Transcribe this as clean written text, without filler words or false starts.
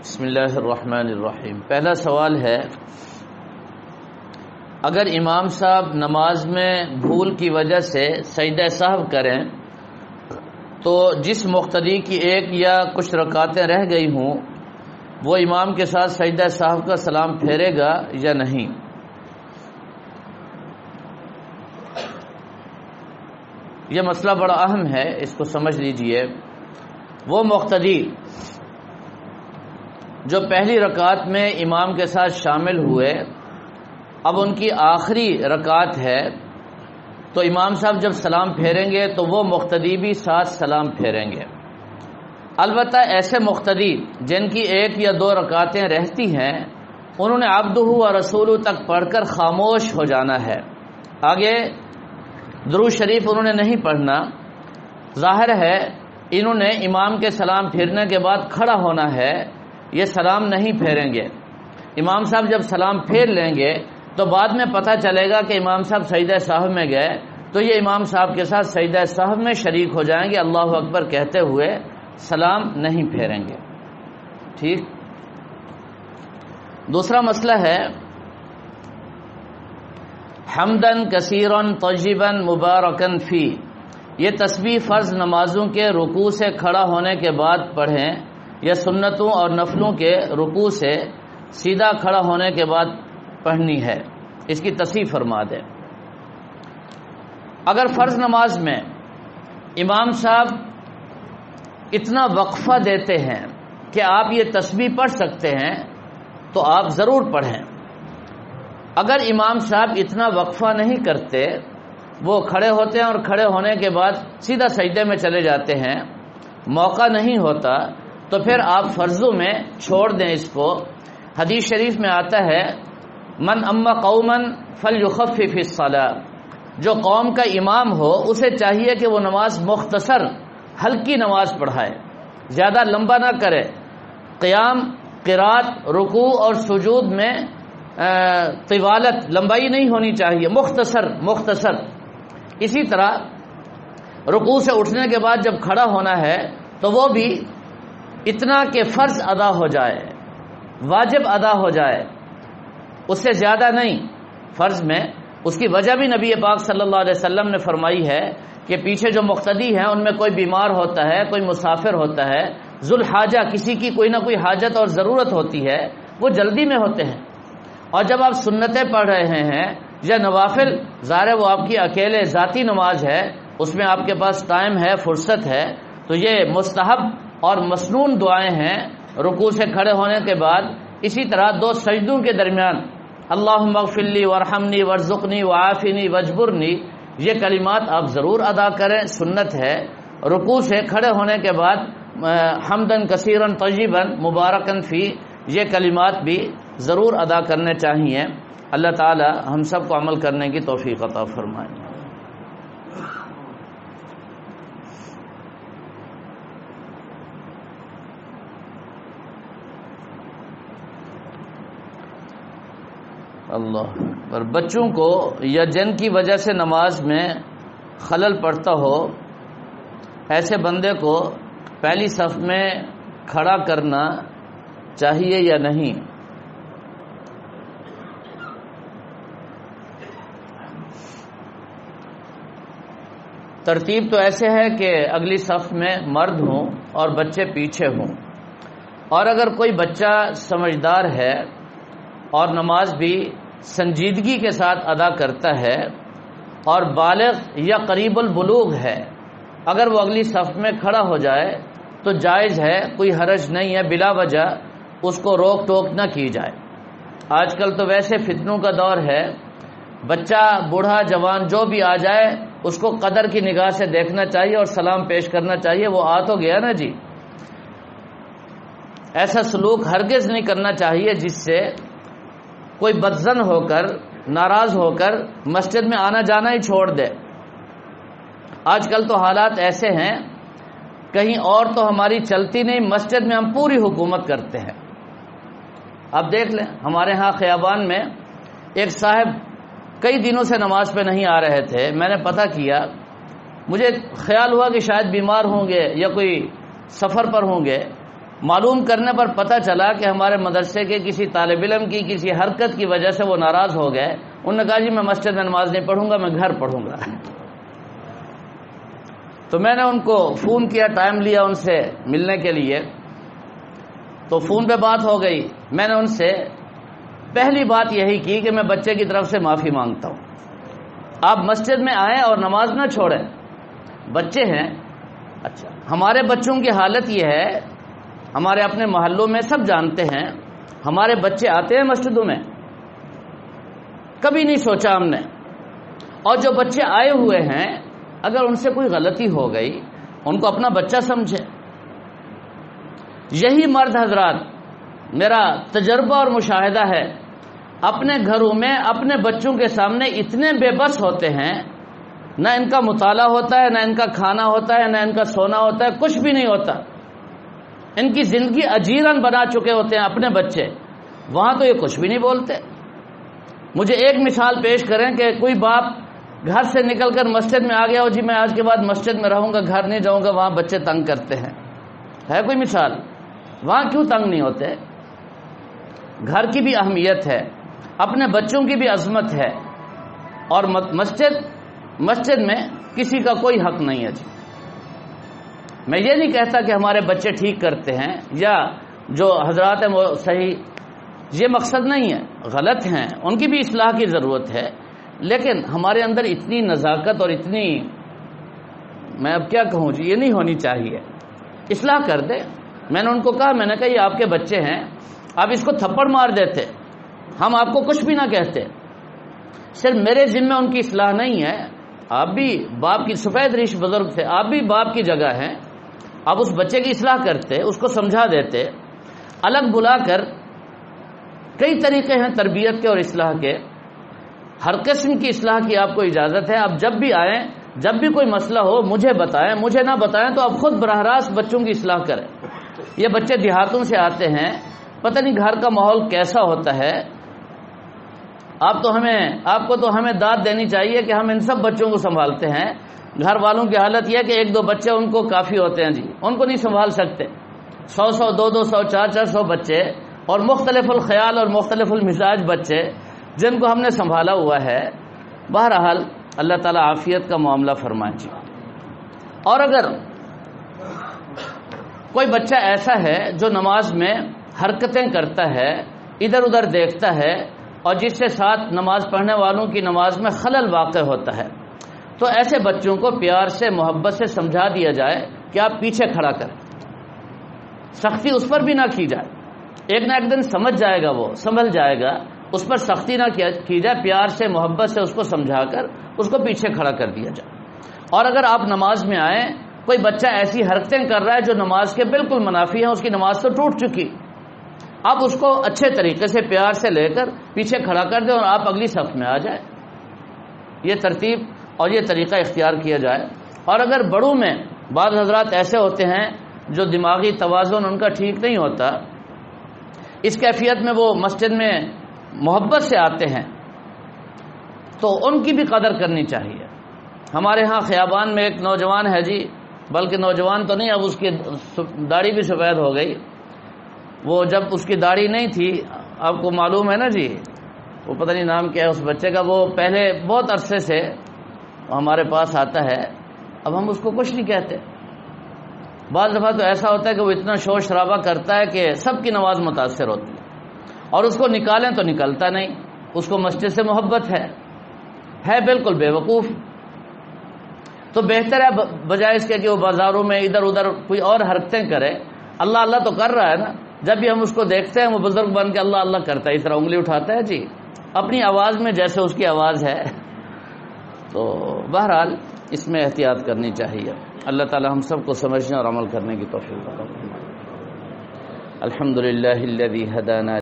بسم اللہ الرحمن الرحیم۔ پہلا سوال ہے، اگر امام صاحب نماز میں بھول کی وجہ سے سجدہ سہو کریں تو جس مقتدی کی ایک یا کچھ رکعتیں رہ گئی ہوں وہ امام کے ساتھ سجدہ سہو کا سلام پھیرے گا یا نہیں؟ یہ مسئلہ بڑا اہم ہے، اس کو سمجھ لیجئے۔ وہ مقتدی جو پہلی رکعت میں امام کے ساتھ شامل ہوئے، اب ان کی آخری رکعت ہے، تو امام صاحب جب سلام پھیریں گے تو وہ مقتدی بھی ساتھ سلام پھیریں گے۔ البتہ ایسے مقتدی جن کی ایک یا دو رکعتیں رہتی ہیں، انہوں نے عبدہ و رسولہ تک پڑھ کر خاموش ہو جانا ہے، آگے درود شریف انہوں نے نہیں پڑھنا۔ ظاہر ہے انہوں نے امام کے سلام پھیرنے کے بعد کھڑا ہونا ہے، یہ سلام نہیں پھیریں گے۔ امام صاحب جب سلام پھیر لیں گے تو بعد میں پتہ چلے گا کہ امام صاحب سجدہ سہو میں گئے، تو یہ امام صاحب کے ساتھ سجدہ سہو میں شریک ہو جائیں گے، اللہ اکبر کہتے ہوئے سلام نہیں پھیریں گے۔ ٹھیک۔ دوسرا مسئلہ ہے حمدن کثیرن طیبن مبارکن فی، یہ تسبیح فرض نمازوں کے رکوع سے کھڑا ہونے کے بعد پڑھیں یا سنتوں اور نفلوں کے رکوع سے سیدھا کھڑا ہونے کے بعد پڑھنی ہے، اس کی تصحیح فرما دیں۔ اگر فرض نماز میں امام صاحب اتنا وقفہ دیتے ہیں کہ آپ یہ تسبیح پڑھ سکتے ہیں تو آپ ضرور پڑھیں۔ اگر امام صاحب اتنا وقفہ نہیں کرتے، وہ کھڑے ہوتے ہیں اور کھڑے ہونے کے بعد سیدھا سجدے میں چلے جاتے ہیں، موقع نہیں ہوتا، تو پھر آپ فرضوں میں چھوڑ دیں اس کو۔ حدیث شریف میں آتا ہے من اما قوما فلیخفف الصلاۃ، جو قوم کا امام ہو اسے چاہیے کہ وہ نماز مختصر ہلکی نماز پڑھائے، زیادہ لمبا نہ کرے۔ قیام، قرات، رکوع اور سجود میں طوالت، لمبائی نہیں ہونی چاہیے، مختصر۔ اسی طرح رکوع سے اٹھنے کے بعد جب کھڑا ہونا ہے تو وہ بھی اتنا کہ فرض ادا ہو جائے، واجب ادا ہو جائے، اس سے زیادہ نہیں فرض میں۔ اس کی وجہ بھی نبی پاک صلی اللہ علیہ وسلم نے فرمائی ہے کہ پیچھے جو مقتدی ہیں ان میں کوئی بیمار ہوتا ہے، کوئی مسافر ہوتا ہے، ذو الحاجہ، کسی کی کوئی نہ کوئی حاجت اور ضرورت ہوتی ہے، وہ جلدی میں ہوتے ہیں۔ اور جب آپ سنتیں پڑھ رہے ہیں یا نوافل، ظاہر ہے وہ آپ کی اکیلے ذاتی نماز ہے، اس میں آپ کے پاس ٹائم ہے، فرصت ہے، تو یہ مستحب اور مسنون دعائیں ہیں رکوع سے کھڑے ہونے کے بعد۔ اسی طرح دو سجدوں کے درمیان اللہم اغفر لی وارحمنی وارزقنی وعافنی واجبرنی، یہ کلمات آپ ضرور ادا کریں، سنت ہے۔ رکوع سے کھڑے ہونے کے بعد حمدن کثیرن طیبن مبارکن فی، یہ کلمات بھی ضرور ادا کرنے چاہیے۔ اللہ تعالی ہم سب کو عمل کرنے کی توفیق عطا فرمائے۔ اللہ پر بچوں کو یا جن کی وجہ سے نماز میں خلل پڑتا ہو، ایسے بندے کو پہلی صف میں کھڑا کرنا چاہیے یا نہیں؟ ترتیب تو ایسے ہے کہ اگلی صف میں مرد ہوں اور بچے پیچھے ہوں، اور اگر کوئی بچہ سمجھدار ہے اور نماز بھی سنجیدگی کے ساتھ ادا کرتا ہے اور بالغ یا قریب البلوغ ہے، اگر وہ اگلی صف میں کھڑا ہو جائے تو جائز ہے، کوئی حرج نہیں ہے، بلا وجہ اس کو روک ٹوک نہ کی جائے۔ آج کل تو ویسے فتنوں کا دور ہے، بچہ، بوڑھا، جوان جو بھی آ جائے اس کو قدر کی نگاہ سے دیکھنا چاہیے اور سلام پیش کرنا چاہیے، وہ آ تو گیا نا جی۔ ایسا سلوک ہرگز نہیں کرنا چاہیے جس سے کوئی بدظن ہو کر، ناراض ہو کر مسجد میں آنا جانا ہی چھوڑ دے۔ آج کل تو حالات ایسے ہیں، کہیں اور تو ہماری چلتی نہیں، مسجد میں ہم پوری حکومت کرتے ہیں۔ اب دیکھ لیں، ہمارے ہاں خیابان میں ایک صاحب کئی دنوں سے نماز پہ نہیں آ رہے تھے، میں نے پتہ کیا، مجھے خیال ہوا کہ شاید بیمار ہوں گے یا کوئی سفر پر ہوں گے، معلوم کرنے پر پتہ چلا کہ ہمارے مدرسے کے کسی طالب علم کی کسی حرکت کی وجہ سے وہ ناراض ہو گئے. انہوں نے کہا جی میں مسجد میں نماز نہیں پڑھوں گا، میں گھر پڑھوں گا. تو میں نے ان کو فون کیا، ٹائم لیا ان سے ملنے کے لیے. تو فون پہ بات ہو گئی. میں نے ان سے پہلی بات یہی کی کہ میں بچے کی طرف سے معافی مانگتا ہوں، آپ مسجد میں آئیں اور نماز نہ چھوڑیں. بچے ہیں. اچھا، ہمارے بچوں کی حالت یہ ہے، ہمارے اپنے محلوں میں سب جانتے ہیں، ہمارے بچے آتے ہیں مسجدوں میں، کبھی نہیں سوچا ہم نے. اور جو بچے آئے ہوئے ہیں اگر ان سے کوئی غلطی ہو گئی ان کو اپنا بچہ سمجھے. یہی مرد حضرات، میرا تجربہ اور مشاہدہ ہے، اپنے گھروں میں اپنے بچوں کے سامنے اتنے بے بس ہوتے ہیں، نہ ان کا مطالعہ ہوتا ہے، نہ ان کا کھانا ہوتا ہے، نہ ان کا سونا ہوتا ہے، کچھ بھی نہیں ہوتا. ان کی زندگی اجیرن بنا چکے ہوتے ہیں اپنے بچے، وہاں تو یہ کچھ بھی نہیں بولتے. مجھے ایک مثال پیش کریں کہ کوئی باپ گھر سے نکل کر مسجد میں آ گیا ہو، جی میں آج کے بعد مسجد میں رہوں گا، گھر نہیں جاؤں گا، وہاں بچے تنگ کرتے ہیں. ہے کوئی مثال؟ وہاں کیوں تنگ نہیں ہوتے؟ گھر کی بھی اہمیت ہے، اپنے بچوں کی بھی عظمت ہے، اور مسجد میں کسی کا کوئی حق نہیں ہے. جی میں یہ نہیں کہتا کہ ہمارے بچے ٹھیک کرتے ہیں یا جو حضرات ہیں وہ صحیح، یہ مقصد نہیں ہے، غلط ہیں، ان کی بھی اصلاح کی ضرورت ہے. لیکن ہمارے اندر اتنی نزاکت اور اتنی، میں اب کیا کہوں جی، یہ نہیں ہونی چاہیے. اصلاح کر دے. میں نے ان کو کہا، میں نے کہا یہ آپ کے بچے ہیں، آپ اس کو تھپڑ مار دیتے، ہم آپ کو کچھ بھی نہ کہتے. صرف میرے ذمہ ان کی اصلاح نہیں ہے، آپ بھی باپ کی، سفید ریش بزرگ تھے، آپ بھی باپ کی جگہ ہیں. آپ اس بچے کی اصلاح کرتے، اس کو سمجھا دیتے. الگ بلا کر، کئی طریقے ہیں تربیت کے اور اصلاح کے، ہر قسم کی اصلاح کی آپ کو اجازت ہے. آپ جب بھی آئیں، جب بھی کوئی مسئلہ ہو مجھے بتائیں، مجھے نہ بتائیں تو آپ خود براہ راست بچوں کی اصلاح کریں. یہ بچے دیہاتوں سے آتے ہیں، پتہ نہیں گھر کا ماحول کیسا ہوتا ہے. آپ کو تو ہمیں داد دینی چاہیے کہ ہم ان سب بچوں کو سنبھالتے ہیں. گھر والوں کی حالت یہ ہے کہ ایک دو بچے ان کو کافی ہوتے ہیں. جی ان کو نہیں سنبھال سکتے. 100 200 400 بچے، اور مختلف الخیال اور مختلف المزاج بچے جن کو ہم نے سنبھالا ہوا ہے. بہرحال اللہ تعالیٰ عافیت کا معاملہ فرمائے. جی اور اگر کوئی بچہ ایسا ہے جو نماز میں حرکتیں کرتا ہے، ادھر ادھر دیکھتا ہے، اور جس سے ساتھ نماز پڑھنے والوں کی نماز میں خلل واقع ہوتا ہے، تو ایسے بچوں کو پیار سے، محبت سے سمجھا دیا جائے کہ آپ پیچھے کھڑا کریں. سختی اس پر بھی نہ کی جائے. ایک نہ ایک دن سمجھ جائے گا، وہ سنبھل جائے گا. اس پر سختی نہ کی جائے، پیار سے، محبت سے اس کو سمجھا کر اس کو پیچھے کھڑا کر دیا جائے. اور اگر آپ نماز میں آئیں، کوئی بچہ ایسی حرکتیں کر رہا ہے جو نماز کے بالکل منافی ہیں، اس کی نماز تو ٹوٹ چکی، آپ اس کو اچھے طریقے سے پیار سے لے کر پیچھے کھڑا کر دیں اور آپ اگلی صف میں آ جائیں. یہ ترتیب اور یہ طریقہ اختیار کیا جائے. اور اگر بڑوں میں بعض حضرات ایسے ہوتے ہیں جو دماغی توازن ان کا ٹھیک نہیں ہوتا، اس کیفیت میں وہ مسجد میں محبت سے آتے ہیں، تو ان کی بھی قدر کرنی چاہیے. ہمارے ہاں خیابان میں ایک نوجوان ہے جی، بلکہ نوجوان تو نہیں، اب اس کی داڑھی بھی سفید ہو گئی. وہ جب اس کی داڑھی نہیں تھی، آپ کو معلوم ہے نا جی، وہ پتہ نہیں نام کیا ہے اس بچے کا، وہ پہلے بہت عرصے سے ہمارے پاس آتا ہے، اب ہم اس کو کچھ نہیں کہتے. بعض دفعہ تو ایسا ہوتا ہے کہ وہ اتنا شور شرابہ کرتا ہے کہ سب کی نماز متاثر ہوتی ہے، اور اس کو نکالیں تو نکلتا نہیں. اس کو مسجد سے محبت ہے بالکل بے وقوف. تو بہتر ہے بجائے اس کے کہ وہ بازاروں میں ادھر ادھر کوئی اور حرکتیں کرے. اللہ اللہ تو کر رہا ہے نا، جب بھی ہم اس کو دیکھتے ہیں وہ بزرگ بن کے اللہ اللہ کرتا ہے، اس طرح انگلی اٹھاتا ہے جی اپنی آواز میں جیسے اس کی آواز ہے. تو بہرحال اس میں احتیاط کرنی چاہیے. اللہ تعالی ہم سب کو سمجھنے اور عمل کرنے کی توفیق عطا فرمائے. الحمدللہ الذی ہدانا